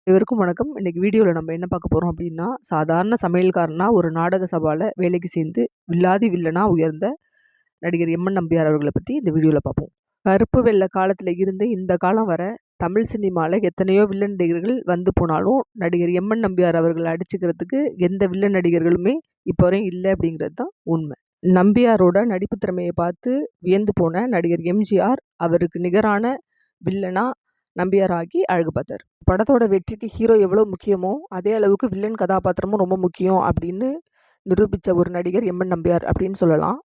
இவருக்கும் வணக்கம். இன்னைக்கு வீடியோவில் நம்ம என்ன பார்க்க போகிறோம் அப்படின்னா, சாதாரண சமையல்காரனா ஒரு நாடக சபாவில் வேலைக்கு சேர்ந்து வில்லாதி வில்லனா உயர்ந்த நடிகர் எம்என் நம்பியார் அவர்களை பற்றி இந்த வீடியோவில் பார்ப்போம். கருப்பு வெள்ளை காலத்தில் இருந்து இந்த காலம் வர தமிழ் சினிமாவில் எத்தனையோ வில்லன் நடிகர்கள் வந்து போனாலும் நடிகர் எம்என் நம்பியார் அவர்களை அடிச்சுக்கிறதுக்கு எந்த வில்லன் நடிகர்களுமே இப்போ வரையும் இல்லை அப்படிங்கிறது தான் உண்மை. நம்பியாரோட நடிப்பு திறமையை பார்த்து வியந்து போன நடிகர் எம்ஜிஆர் அவருக்கு நிகரான வில்லனா நம்பியார் ஆகி அழகு பார்த்தார். படத்தோட வெற்றிக்கு ஹீரோ எவ்வளோ முக்கியமோ அதே அளவுக்கு வில்லன் கதாபாத்திரமும் ரொம்ப முக்கியம் அப்படின்னு நிரூபித்த ஒரு நடிகர் எம்என் நம்பியார் அப்படின்னு சொல்லலாம்.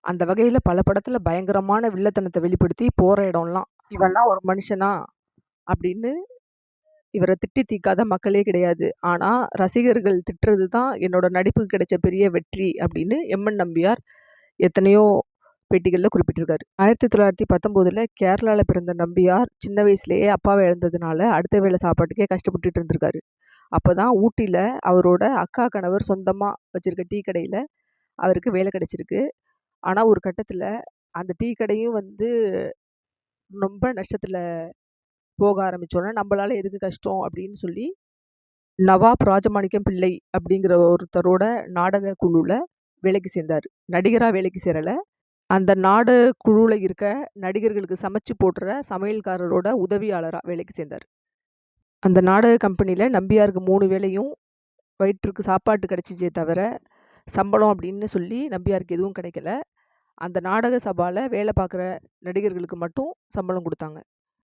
அந்த வகையில் பல படத்தில் பயங்கரமான வில்லத்தனத்தை வெளிப்படுத்தி போகிற இடம்லாம் இவெல்லாம் ஒரு மனுஷனா அப்படின்னு இவரை திட்டி தீக்காத மக்களே கிடையாது. ஆனால் ரசிகர்கள் திட்டுறது தான் என்னோட நடிப்புக்கு கிடைச்ச பெரிய வெற்றி அப்படின்னு எம்என் நம்பியார் எத்தனையோ பேட்டிகளில் குறிப்பிட்டிருக்காரு. 1919 கேரளாவில் பிறந்த நம்பியார் சின்ன வயசுலேயே அப்பாவை இழந்ததுனால அடுத்த வேளை சாப்பாட்டுக்கே கஷ்டப்பட்டுட்டு இருந்திருக்காரு. அப்போ தான் ஊட்டியில் அவரோட அக்கா கணவர் சொந்தமாக வச்சுருக்க டீ கடையில் அவருக்கு வேலை கிடைச்சிருக்கு. ஆனால் ஒரு கட்டத்தில் அந்த டீ கடையும் ரொம்ப நஷ்டத்தில் போக ஆரம்பித்தோன்னே நம்மளால் எதுக்கு கஷ்டம் அப்படின்னு சொல்லி நவாப் ராஜமாணிக்கம் பிள்ளை அப்படிங்கிற ஒருத்தரோட நாடக குழுவில் வேலைக்கு சேர்ந்தார். நடிகராக வேலைக்கு சேரலை. அந்த நாடக குழுவில் இருக்க நடிகர்களுக்கு சமைச்சு போடுற சமையல்காரரோட உதவியாளராக வேலைக்கு சேர்ந்தார். அந்த நாடக கம்பெனியில் நம்பியாருக்கு 3 வேளையும் வயிற்றுக்கு சாப்பாட்டு கிடச்சிச்சே தவிர சம்பளம் அப்படின்னு சொல்லி நம்பியாருக்கு எதுவும் கிடைக்கல. அந்த நாடக சபாவில் வேலை பார்க்குற நடிகர்களுக்கு மட்டும் சம்பளம் கொடுத்தாங்க.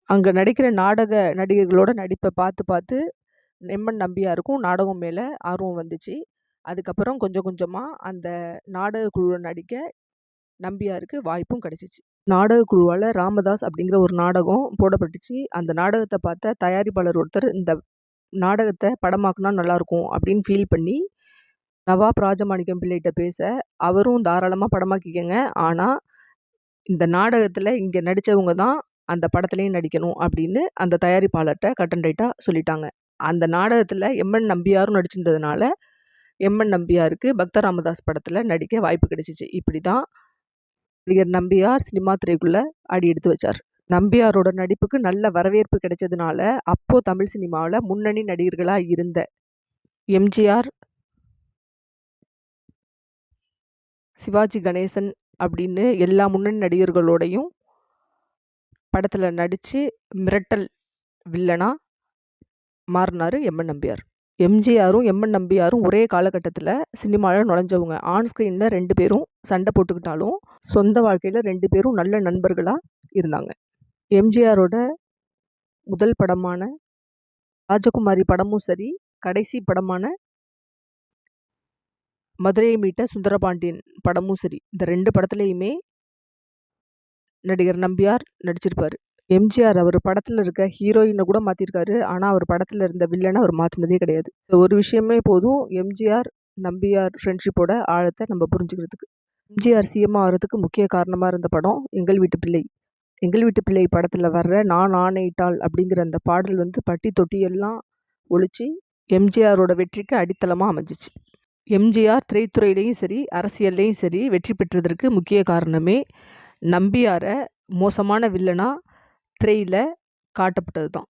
அங்கே நடிக்கிற நாடக நடிகர்களோட நடிப்பை பார்த்து பார்த்து எம்என் நம்பியாருக்கும் நாடகம் மேலே ஆர்வம் வந்துச்சு. அதுக்கப்புறம் கொஞ்சம் கொஞ்சமாக அந்த நாடக குழுவில் நடிக்க நம்பியாருக்கு வாய்ப்பும் கிடைச்சிச்சு. நாடக குழுவால் ராமதாஸ் அப்படிங்கிற ஒரு நாடகம் போடப்பட்டுச்சு. அந்த நாடகத்தை பார்த்த தயாரிப்பாளர் ஒருத்தர் இந்த நாடகத்தை படமாக்குனா நல்லாயிருக்கும் அப்படின்னு ஃபீல் பண்ணி நவாப் ராஜமாணிக்கம் பிள்ளைகிட்ட பேச அவரும் தாராளமாக படமாக்கிக்கங்க, ஆனால் இந்த நாடகத்தில் இங்கே நடித்தவங்க தான் அந்த படத்துலையும் நடிக்கணும் அப்படின்னு அந்த தயாரிப்பாளர்கிட்ட கட் அண்ட் ரைட்டாக சொல்லிட்டாங்க. அந்த நாடகத்தில் எம்என் நம்பியாரும் நடிச்சிருந்ததுனால எம்என் நம்பியாருக்கு பக்த ராமதாஸ் படத்தில் நடிக்க வாய்ப்பு கிடைச்சிச்சு. இப்படி தான் நடிகர் நம்பியார் சினிமா துறைக்குள்ளே அடி எடுத்து வச்சார். நம்பியாரோட நடிப்புக்கு நல்ல வரவேற்பு கிடைச்சதுனால அப்போது தமிழ் சினிமாவில் முன்னணி நடிகர்களாக இருந்த எம்ஜிஆர், சிவாஜி கணேசன் அப்படின்னு எல்லா முன்னணி நடிகர்களோடையும் படத்தில் நடித்து மிரட்டல் வில்லனா மாறினார் எம்என் நம்பியார். எம்ஜிஆரும் எம்என் நம்பியாரும் ஒரே காலகட்டத்தில் சினிமாவில் நுழைஞ்சவங்க. ஆன் ஸ்க்ரீனில் 2 பேரும் சண்டை போட்டுக்கிட்டாலும் சொந்த வாழ்க்கையில் 2 பேரும் நல்ல நண்பர்களாக இருந்தாங்க. எம்ஜிஆரோட முதல் படமான ராஜகுமாரி படமும் சரி, கடைசி படமான மதுரையை மீட்ட சுந்தரபாண்டியன் படமும் சரி, இந்த 2 படத்துலையுமே நடிகர் நம்பியார் நடிச்சிருப்பார். எம்ஜிஆர் அவர் படத்தில் இருக்க ஹீரோயினை கூட மாற்றிருக்காரு. ஆனால் அவர் படத்தில் இருந்த வில்லனை அவர் மாற்றினதே கிடையாது. ஒரு விஷயமே போதும் எம்ஜிஆர் நம்பியார் ஃப்ரெண்ட்ஷிப்போட ஆழத்தை நம்ம புரிஞ்சுக்கிறதுக்கு. எம்ஜிஆர் சிஎம் ஆகிறதுக்கு முக்கிய காரணமாக இருந்த படம் எங்கள் வீட்டு பிள்ளை. எங்கள் வீட்டு பிள்ளை படத்தில் வர்ற நான் ஆணையிட்டாள் அப்படிங்கிற அந்த பாடல் பட்டி தொட்டி எல்லாம் ஒழிச்சு எம்ஜிஆரோட வெற்றிக்கு அடித்தளமாக அமைஞ்சிச்சு. எம்ஜிஆர் திரைத்துறையிலையும் சரி அரசியல்லையும் சரி வெற்றி பெற்றதற்கு முக்கிய காரணமே நம்பியாரை மோசமான வில்லனா திரையில் காட்டப்பட்டது தான்.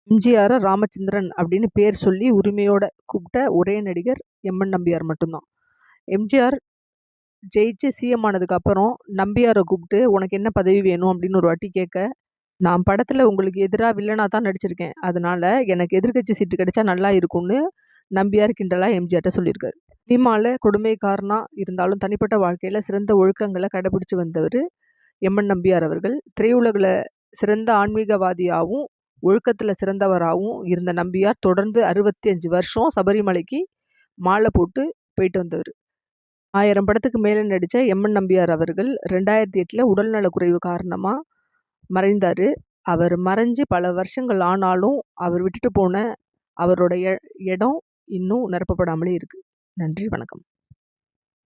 எம்ஜிஆரை ராமச்சந்திரன் அப்படின்னு பேர் சொல்லி உரிமையோட கூப்பிட்ட ஒரே நடிகர் எம்என் நம்பியார் மட்டும்தான். எம்ஜிஆர் ஜெயிச்சு சிஎம் ஆனதுக்கு அப்புறம் நம்பியாரை கூப்பிட்டு உனக்கு என்ன பதவி வேணும் அப்படின்னு ஒரு வாட்டி கேட்க, நான் படத்தில் உங்களுக்கு எதிராக வில்லனாக தான் நடிச்சிருக்கேன், அதனால எனக்கு எதிர்கட்சி சீட்டு கிடைச்சா நல்லா இருக்கும்னு நம்பியார் கிண்டலாக எம்ஜிஆர்ட்ட சொல்லியிருக்காரு. சினிமாவில் கொடுமைக்காரனா இருந்தாலும் தனிப்பட்ட வாழ்க்கையில் சிறந்த ஒழுக்கங்களை கடைபிடிச்சு வந்தவர் எம்என் நம்பியார் அவர்கள். திரையுலகில் சிறந்த ஆன்மீகவாதியாகவும் ஒழுக்கத்தில் சிறந்தவராகவும் இருந்த நம்பியார் தொடர்ந்து 65 வருஷம் சபரிமலைக்கு மாலை போட்டு போயிட்டு வந்தவர். 1000 படத்துக்கு மேலே நடித்த எம்என் நம்பியார் அவர்கள் 2008 உடல்நலக்குறைவு காரணமாக மறைந்தார். அவர் மறைஞ்சு பல வருஷங்கள் ஆனாலும் அவர் விட்டுட்டு போன அவரோட இடம் இன்னும் நிரப்பப்படாமலே இருக்குது. நன்றி, வணக்கம்.